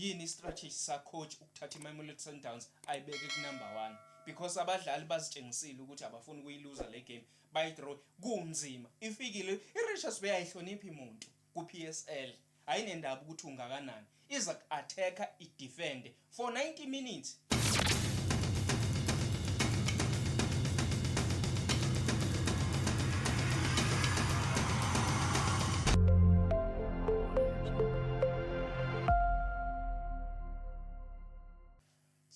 yini strategy sa coach ukuthatha iMamelodi Sundowns ayibeke ku number 1 because abadlali bazitshengisile ukuthi abafuni ukuyiluza le game bayidraw kunzima ifikile iRichards Bay ayihloniphi umuntu ku PSL ayinendaba ukuthi ungakanani iza attacker idefend for 90 minutes.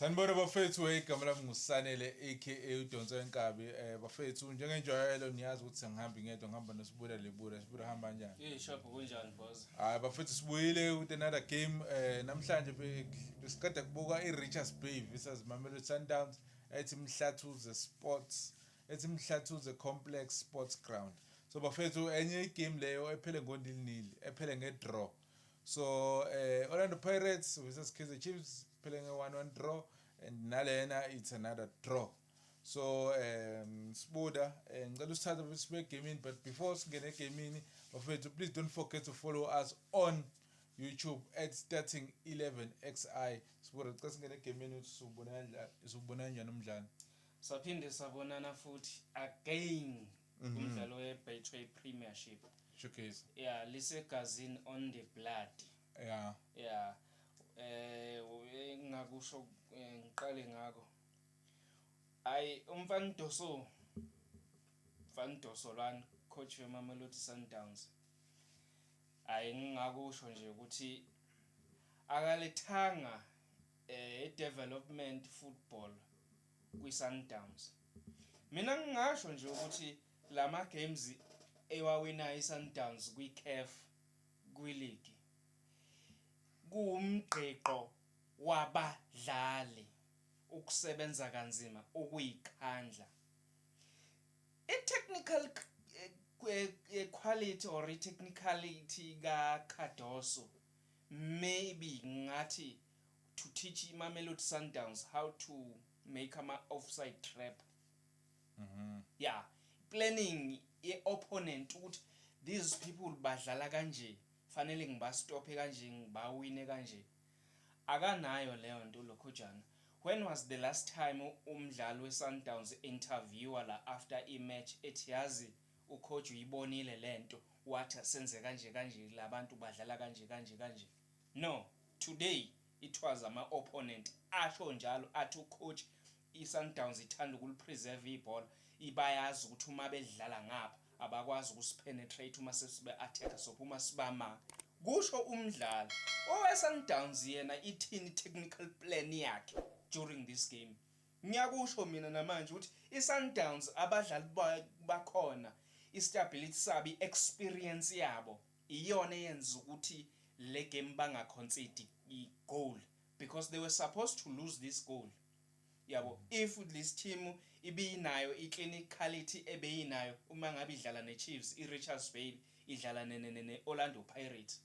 Sanibona bafethu igama lami nguSanele aka uDonso Wenkabi bafethu njengenjwayelo niyazi ukuthi ngihamba ngedwa ngihamba noSibuda lebuda Sibuda hamba kanjani Shopho kunjani boss bafethu sibuyile with another game namhlanje besiqeda kubuka iRichards Bay versus Mamelodi Sundowns ethi Mhlathuze Sports ethi Mhlathuze Complex Sports Ground so bafethu enye igame leyo ephele ngo-0-0 ephele ngedraw so Orlando Pirates versus Kaizer Chiefs playing a 1-1 draw and nalena it's another draw so Sibuda ngicela usithathe bese game in but before singene game in bafethu please don't forget to follow us on YouTube at starting 11xi Sibuda xa singene game in usubona kanjani umdlalo saphinde sabonana futhi again umdlalo weBetway Premiership showcase lisegazini on the blood ngakusho ngiqale ngako umfana Doso lana coach weMamelodi Sundowns ngingakusho nje ukuthi akalethanga development football kwiSundowns mina ngingasho nje ukuthi lama games ewawina iSundowns kwiCAF kwileague kuumgqeqo wabadlali ukusebenza kanzima ukuyikhandla technical quality or technicality ka Cardoso maybe ngathi to teach iMamelodi Sundowns how to make ama offside trap planning opponent ukuthi these people badlala kanje fanele ngibastophe kanje ngibawine kanje akanayo leyo nto lokhojana. When was the last time umdlali weSundowns interviewer la after imatch ethi yazi ucoach uyibonile lento wathi senze kanje labantu badlala kanje no today it was ama opponent asho njalo athi ucoach iSundowns ithanda ukulipreserve ibhola ibayazi ukuthi uma bedlala ngapha abakwazi ukusipenetrate uma sesibe attacker sophuma sibama kusho umdlali oweSundowns yena ithini technical plan yakhe during this game ngiyakusho mina namanje ukuthi iSundowns abadlali bakhona istability sabi experience yabo iyona yenza ukuthi le game banga concede igoal because they were supposed to lose this goal yabo if this team ibinayo iclinicality ebeyinayo uma ngabe idlala neChiefs iRichards Bay idlala neOrlando Pirates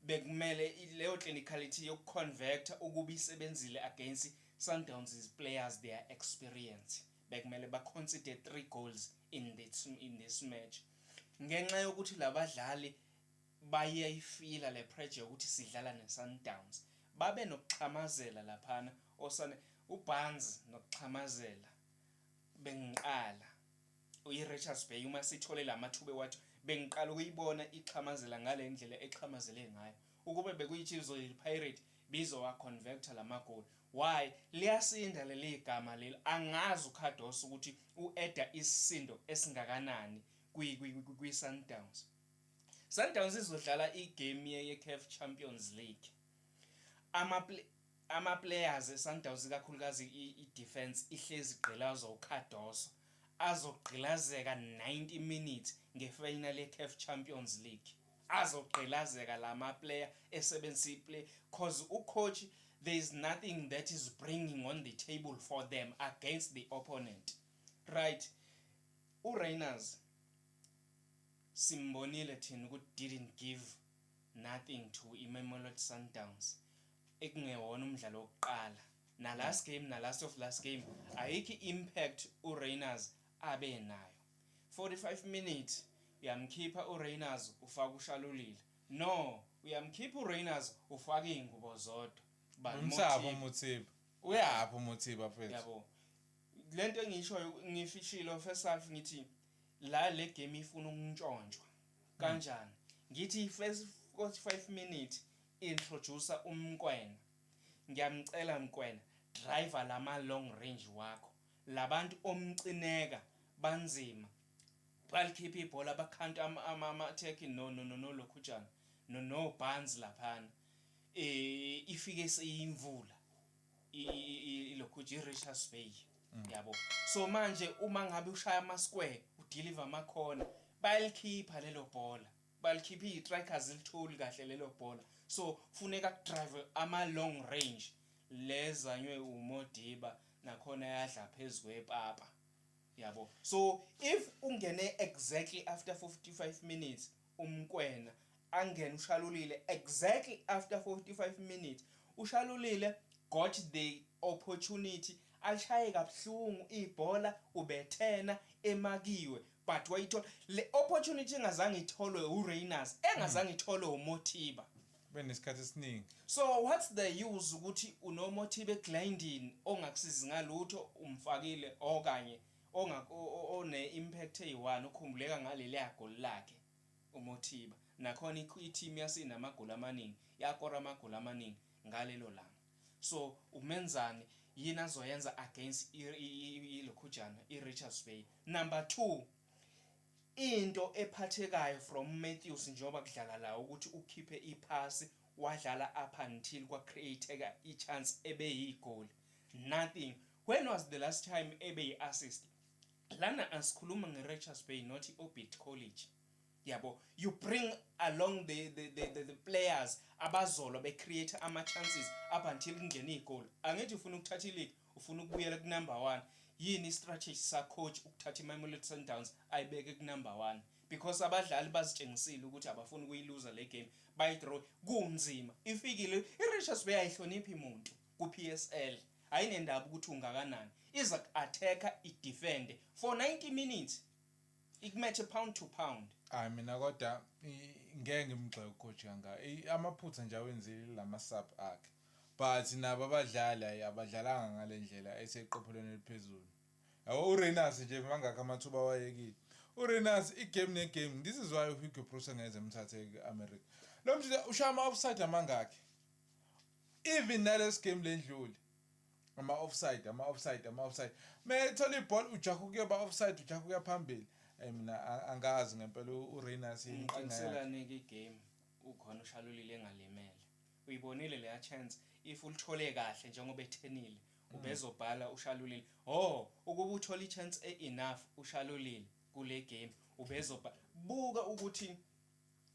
bekumele leyo clinicality yokuconvert ukuba isebenzile against Sundowns players their experience bekumele baconsider 3 goals in this match ngenxa yokuthi labadlali bayayifila le pressure ukuthi sidlala neSundowns babe nokuxhamazela laphana osane uBanzi nokuxhamazela bengiqala uRichards Bay uma sithole lamathuba wathi bengiqala ukuyibona ixhamazela ngale ndlela exhamazele ngayo ukube bekuyiChiefs or iPirate bizowa converter lamagoal why liyasinda leli gama leli angazi uCardoso ukuthi ueda isisindo esingakanani kwiSundowns. Sundowns izodlala igame yeCAF Champions League ama players eSundowns kakhulukazi idefense ihlezi igqilazo uCardoso azogqilazeka 90 minutes ngefinal yeCAF Champions League azogqilazeka lama player esebenzi play cause ucoach there is nothing that is bringing on the table for them against the opponent right uReiners simbonile thina ukuthi didn't give nothing to iMamelodi Sundowns ekungewona umdlalo wokuqala na last game ayikho impact uReiners abe nayo 45 minutes uyamkhipha uReiners ufaka uShalulile no uyamkhipha uReynolds ufaka ingubo zodwa umsabo Mothiba uyapho Mothiba mfethu yabo lento engishoyo ngifishilo first half ngithi la le game ifuna ukuntshontshwa kanjani ngithi first 45 minutes introduce umkwena ngiyamcela mkwena driver lama long range wakho labantu omcineka banzima balikhipha ibhola bakhanta ama attack no lokhujana no Barnes laphana ifike seyimvula ilokhuji Richards Bay yabo so manje uma ngabe ushaya ama square udeliver ama corner bayalikhipha lelo bhola balikhipha istrikers litholi kahle lelo bhola so funeka drive ama long range lezanywe uModiba nakhona yadla phezulu kwepapa yabo so if ungene exactly after 45 minutes umkwena angena ushalulile exactly after 45 minutes ushalulile got the opportunity alishaye kabuhlungu ibhola ubethena emakiwe but wayithola le opportunity engazange itholwe uReynolds engazange itholwe uMotiba benesikhathi esiningi so what's the use ukuthi unoMotiba egrinding ongakusizi ngalutho umfakile okanye one impact eyi1 ukhumbuleka ngaleli goal lakhe uMotiba nakhona i-team yasinamagoli amaningi yakora amagoli amaningi ngalelo langa so umenzane yini azoyenza against ilokhujana iRichards Bay number 2 into ephathekayo from Matthews njoba kudlala la ukuthi ukhiphe ipass wadlala up until kwa createka ichance ebeyigoal nothing when was the last time ebeyi-assist lana asikhuluma ngeRichards Bay not iOrbit College yabo you bring along the players abazolo be create ama chances up until kungena igoal angithi ufuna ukuthatha ileague ufuna ukubuyela ku number 1 yini strategy sa coach ukuthatha iMamelodi Sundowns ayibeke ku number 1 because abadlali bazitshengisile ukuthi abafuni ukuyiluza le game by draw kunzima ifikile iRichards Bay ayihloniphi umuntu ku PSL ayinendaba ukuthi ungakanani iza attacka idefend for 90 minutes ikumatch pound to pound mina kodwa ngeke ngimgxeke ucoach kanga amaphutha nje awenzile lama sub akhe but nabo abadlali abadlalanga ngalendlela eseqophelweni eliphezulu yabo uReynolds nje mangaka amathuba wayekile uReynolds igame negame this is why Hugo Broos ngeze emthathe eAmerica lo manje ushama offside amangaki even nales game lendluli ama offside methola iball uJaku kuyeba offside uJaku kuyaphambili mina angazi ngempela uReynolds inkinga ke game ukhona ushalulile engalimele uyibonile leya chance if ulithole kahle njengoba ethenile ubezobhala ushalulile ukuba uthola ichance enough ushalulile kule game ubezobhala buka ukuthi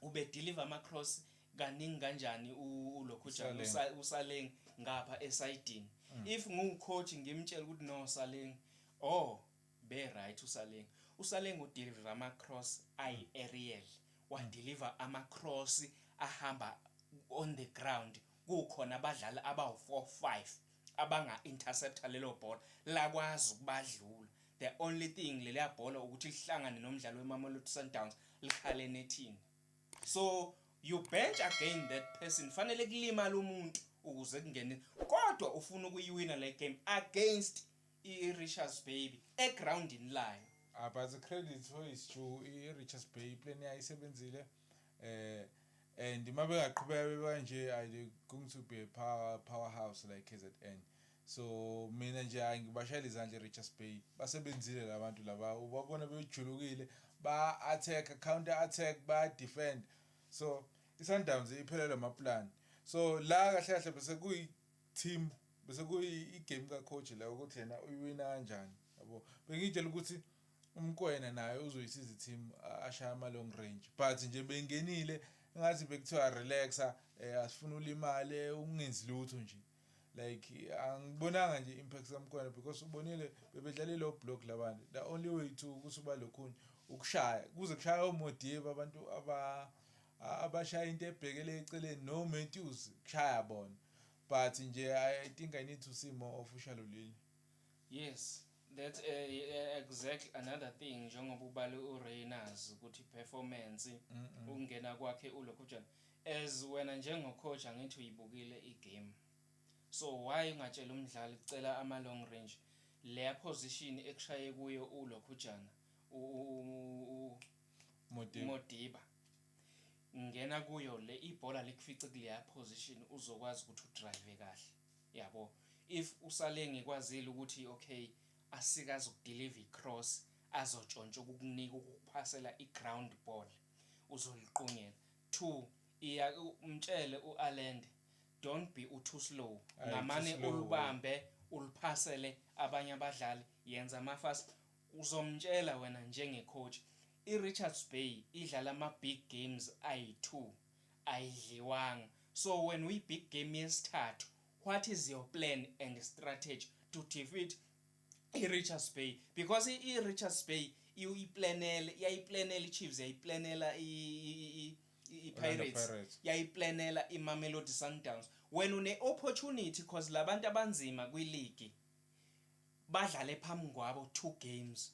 ube deliver ama cross kaningi kanjani ulokhujana uSaleng ngapha esidini if ngiwucoach ngimtshela ukuthi no Saleng be right uSaleng udeliver ama cross aerial wa deliver ama cross ahamba on the ground kukhona abadlali abawu4-5 abanga interceptor lelo ball lakwazi ukubadlula the only thing leya ball ukuthi lihlangane nomdlalo weMamelodi Sundowns likhale nethini so you bench again that person fanele kulimala umuntu ukuze kungene kodwa ufuna ukuyiwina le game against iRichards Bay egroundini layo but the credit for is to iRichards Bay plan yayisebenzile and mabe ngaqhubeka kanje I going to be a powerhouse like KZN so mina nje ngibashayela izandla iRichards Bay basebenzile labantu laba ubabona bejulukile ba attack counter attack ba defend so iSundowns iphelele ama plan so la kahle kahle bese kuyi team bese kuyi game ka coach la ukuthi yena uyiwina kanjani yabo bengitshela ukuthi umkwena naye uzoyisiza team ashaya ama long range but nje bengenile ngathi bekuthiwa relaxa asifuna ulimale ungenzi lutho nje like angibonanga nje impact samkwena because ubonile bebedlala lo block labantu the only way to kusuba lokhuni ukushaya kuze kushaya uModiba abantu abashaya into ebhekele eceleni no Matthews kushaya bona but nje I think I need to see more official leli yes that exactly another thing njengoba ubale uReynolds ukuthi performance ungena kwakhe ulokhujana as wena njengocoach angithi uyibukile igame, so why ungatshela umdlali ucela ama long range leya position ekushaye kuyo uLokhujana Modiba ngena kuyo le ibhola likufice kuleya position uzokwazi ukuthi udrive kahle yabo. If usale ngikwazile ukuthi okay asikaze ukudeliver icross azotshontsha ukukunika ukuphasela iground ball uzoliqhungela. 2 iya umtshele uAlend don't be too slow, ngamane ulibambe uliphasele abanye abadlali yenza ama-fast. Uzomtshela wena njengecoach iRichards Bay idlala ama-big games ayi-2 ayidliwanga, so when uyi-big game yesithathu what is your plan and strategy to defeat iRichards Bay? Because iRichards Bay iyayiplanela iChiefs, yayiplanela iPirates, yayiplanela iMamelodi Sundowns. When une-opportunity cause labantu abanzima kwileague badlale phambi kwabo 2 games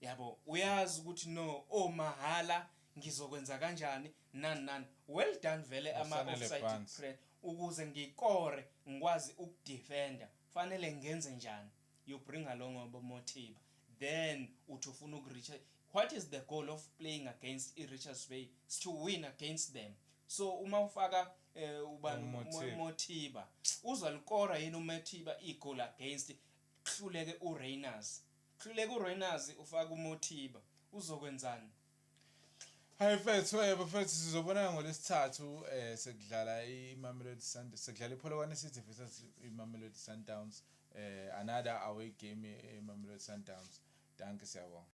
yabo, uyazi ukuthi no mahala ngizokwenza kanjani nani. Well done vele ama-offside press ukuze ngikore ngikwazi ukudefenda fanele ngenze njani. You bring along Mothiba, then uthi ufuna ukureach. What is the goal of playing against iRichards Bay? Is to win against them. So uma ufaka Mothiba uzalikora yini uMothiba igoal against hluleke uRainers ufaka uMothiba uzokwenzani? Hi mfethu sizobona ngolesithathu sekudlala iMamelodi Sundowns, sekudlala iPolokwane City versus iMamelodi Sundowns, another away game eMamelodi Sundowns. Danke siyabonga.